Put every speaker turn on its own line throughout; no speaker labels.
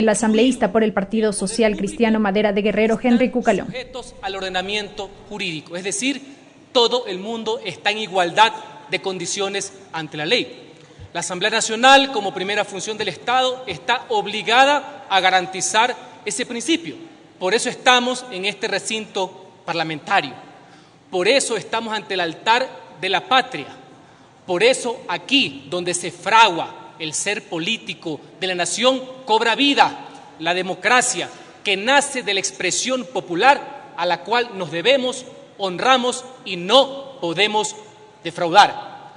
El asambleísta por el Partido Social Cristiano Madera de Guerrero, Henry Cucalón.
Sujetos al ordenamiento jurídico, es decir, todo el mundo está en igualdad de condiciones ante la ley. La Asamblea Nacional, como primera función del Estado, está obligada a garantizar ese principio. Por eso estamos en este recinto parlamentario. Por eso estamos ante el altar de la patria. Por eso aquí, donde se fragua el ser político de la nación, cobra vida la democracia que nace de la expresión popular a la cual nos debemos, honramos y no podemos defraudar.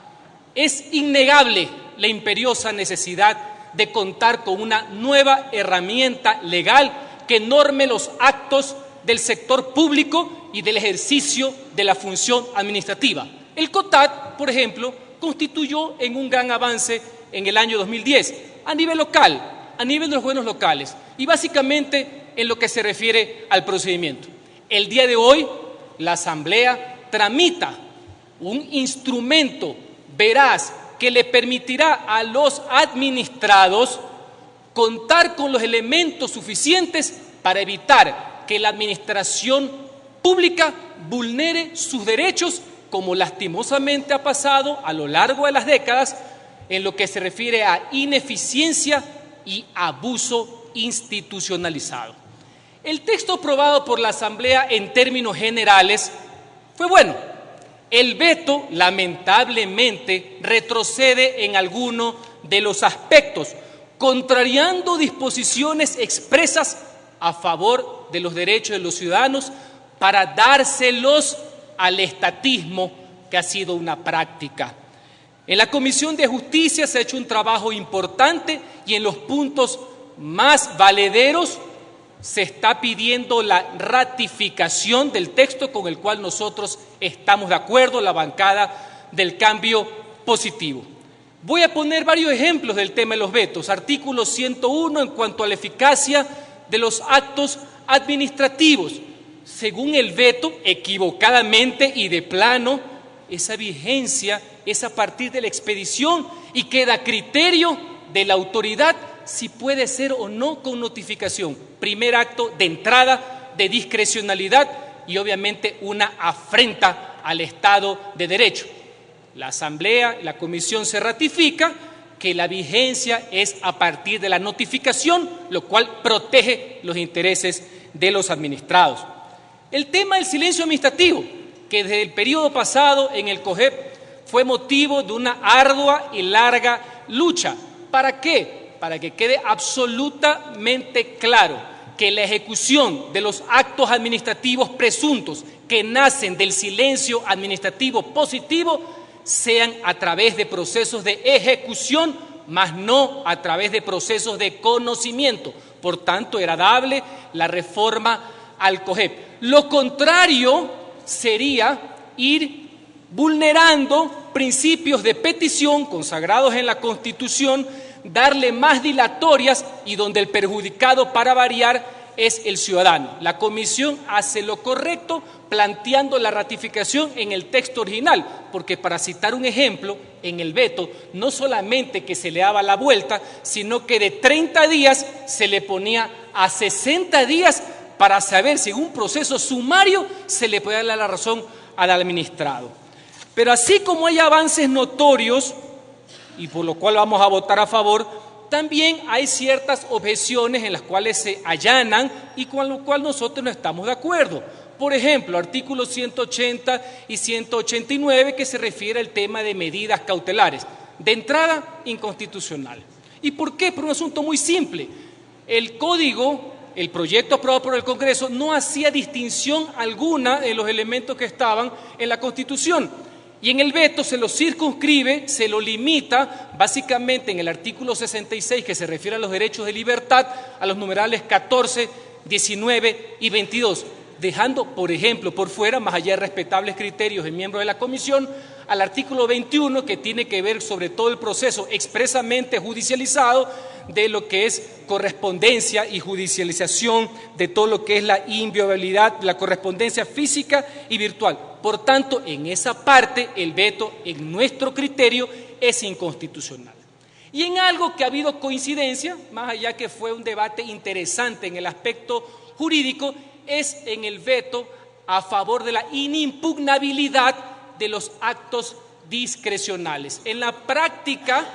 Es innegable la imperiosa necesidad de contar con una nueva herramienta legal que norme los actos del sector público y del ejercicio de la función administrativa. El COTAD, por ejemplo, constituyó en un gran avance en el año 2010 a nivel local, a nivel de los gobiernos locales y básicamente en lo que se refiere al procedimiento. El día de hoy, la Asamblea tramita un instrumento veraz que le permitirá a los administrados contar con los elementos suficientes para evitar que la administración pública vulnere sus derechos, como lastimosamente ha pasado a lo largo de las décadas en lo que se refiere a ineficiencia y abuso institucionalizado. El texto aprobado por la Asamblea en términos generales fue bueno. El veto, lamentablemente, retrocede en alguno de los aspectos, contrariando disposiciones expresas a favor de los derechos de los ciudadanos para dárselos al estatismo, que ha sido una práctica. En la Comisión de Justicia se ha hecho un trabajo importante y en los puntos más valederos se está pidiendo la ratificación del texto con el cual nosotros estamos de acuerdo, la bancada del Cambio Positivo. Voy a poner varios ejemplos del tema de los vetos. Artículo 101 en cuanto a la eficacia de los actos administrativos. Según el veto, equivocadamente y de plano, esa vigencia es a partir de la expedición y queda a criterio de la autoridad si puede ser o no con notificación. Primer acto de entrada, de discrecionalidad y obviamente una afrenta al Estado de Derecho. La Asamblea, la Comisión se ratifica que la vigencia es a partir de la notificación, lo cual protege los intereses de los administrados. El tema del silencio administrativo, que desde el periodo pasado en el COGEP fue motivo de una ardua y larga lucha. ¿Para qué? Para que quede absolutamente claro que la ejecución de los actos administrativos presuntos que nacen del silencio administrativo positivo sean a través de procesos de ejecución, más no a través de procesos de conocimiento. Por tanto, era dable la reforma al COGEP. Lo contrario sería ir vulnerando principios de petición consagrados en la Constitución, darle más dilatorias y donde el perjudicado, para variar, es el ciudadano. La Comisión hace lo correcto planteando la ratificación en el texto original, porque para citar un ejemplo, en el veto no solamente que se le daba la vuelta, sino que de 30 días se le ponía a 60 días para saber si en un proceso sumario se le puede dar la razón al administrado. Pero así como hay avances notorios, y por lo cual vamos a votar a favor, también hay ciertas objeciones en las cuales se allanan y con lo cual nosotros no estamos de acuerdo. Por ejemplo, artículos 180 y 189 que se refiere al tema de medidas cautelares. De entrada, inconstitucional. ¿Y por qué? Por un asunto muy simple. El código, el proyecto aprobado por el Congreso, no hacía distinción alguna en los elementos que estaban en la Constitución. Y en el veto se lo circunscribe, se lo limita, básicamente en el artículo 66, que se refiere a los derechos de libertad, a los numerales 14, 19 y 22, dejando, por ejemplo, por fuera, más allá de respetables criterios de miembros de la Comisión, al artículo 21, que tiene que ver sobre todo el proceso expresamente judicializado de lo que es correspondencia y judicialización de todo lo que es la inviolabilidad, la correspondencia física y virtual. Por tanto, en esa parte, el veto, en nuestro criterio, es inconstitucional. Y en algo que ha habido coincidencia, más allá que fue un debate interesante en el aspecto jurídico, es en el veto a favor de la inimpugnabilidad de los actos discrecionales. En la práctica,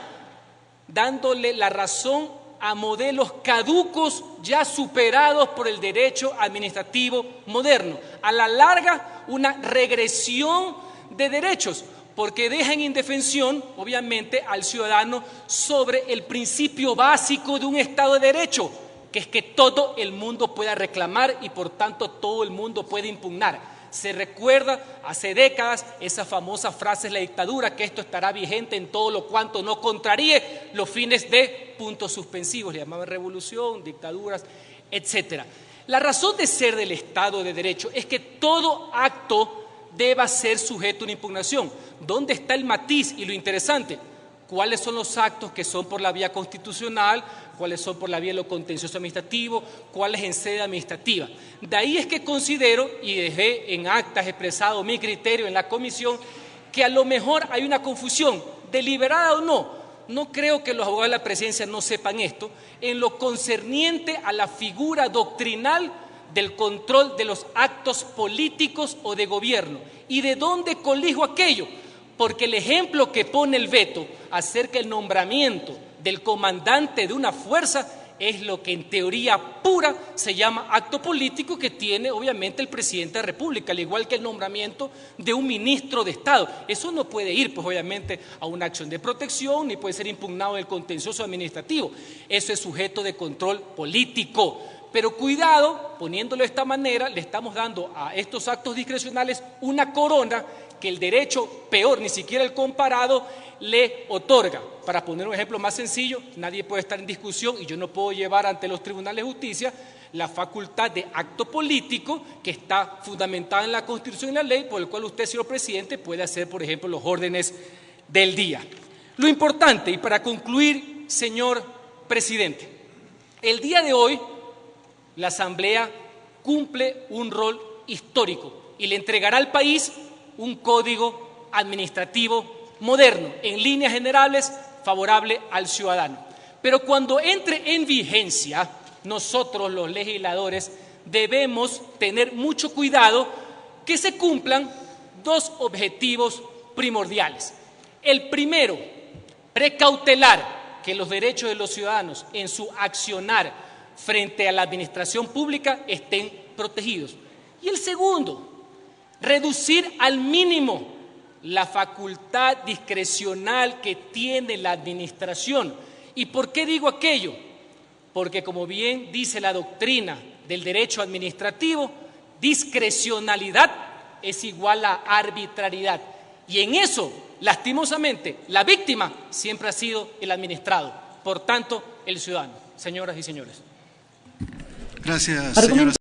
dándole la razón a modelos caducos ya superados por el derecho administrativo moderno. A la larga, una regresión de derechos, porque deja en indefensión, obviamente, al ciudadano sobre el principio básico de un Estado de Derecho, que es que todo el mundo pueda reclamar y, por tanto, todo el mundo puede impugnar. Se recuerda hace décadas esa famosa frase de la dictadura, que esto estará vigente en todo lo cuanto no contraríe los fines de puntos suspensivos, le llamaban revolución, dictaduras, etc. La razón de ser del Estado de Derecho es que todo acto deba ser sujeto a una impugnación. ¿Dónde está el matiz y lo interesante? ¿Cuáles son los actos que son por la vía constitucional? ¿Cuáles son por la vía de lo contencioso administrativo? ¿Cuáles en sede administrativa? De ahí es que considero, y dejé en actas expresado mi criterio en la comisión, que a lo mejor hay una confusión, deliberada o no. No creo que los abogados de la presidencia no sepan esto, en lo concerniente a la figura doctrinal del control de los actos políticos o de gobierno. ¿Y de dónde colijo aquello? Porque el ejemplo que pone el veto acerca del nombramiento del comandante de una fuerza es lo que en teoría pura se llama acto político que tiene obviamente el presidente de la República, al igual que el nombramiento de un ministro de Estado. Eso no puede ir, pues obviamente, a una acción de protección, ni puede ser impugnado en el contencioso administrativo. Eso es sujeto de control político. Pero cuidado, poniéndolo de esta manera, le estamos dando a estos actos discrecionales una corona que el derecho, peor, ni siquiera el comparado, le otorga. Para poner un ejemplo más sencillo, nadie puede estar en discusión y yo no puedo llevar ante los tribunales de justicia la facultad de acto político que está fundamentada en la Constitución y la ley, por el cual usted, señor presidente, puede hacer, por ejemplo, los órdenes del día. Lo importante, y para concluir, señor presidente, el día de hoy la Asamblea cumple un rol histórico y le entregará al país un código administrativo moderno, en líneas generales favorable al ciudadano. Pero cuando entre en vigencia, nosotros los legisladores debemos tener mucho cuidado que se cumplan dos objetivos primordiales. El primero, precautelar que los derechos de los ciudadanos en su accionar frente a la administración pública estén protegidos. Y el segundo, reducir al mínimo la facultad discrecional que tiene la administración. ¿Y por qué digo aquello? Porque, como bien dice la doctrina del derecho administrativo, discrecionalidad es igual a arbitrariedad. Y en eso, lastimosamente, la víctima siempre ha sido el administrado, por tanto, el ciudadano. Señoras y señores.
Gracias, señora.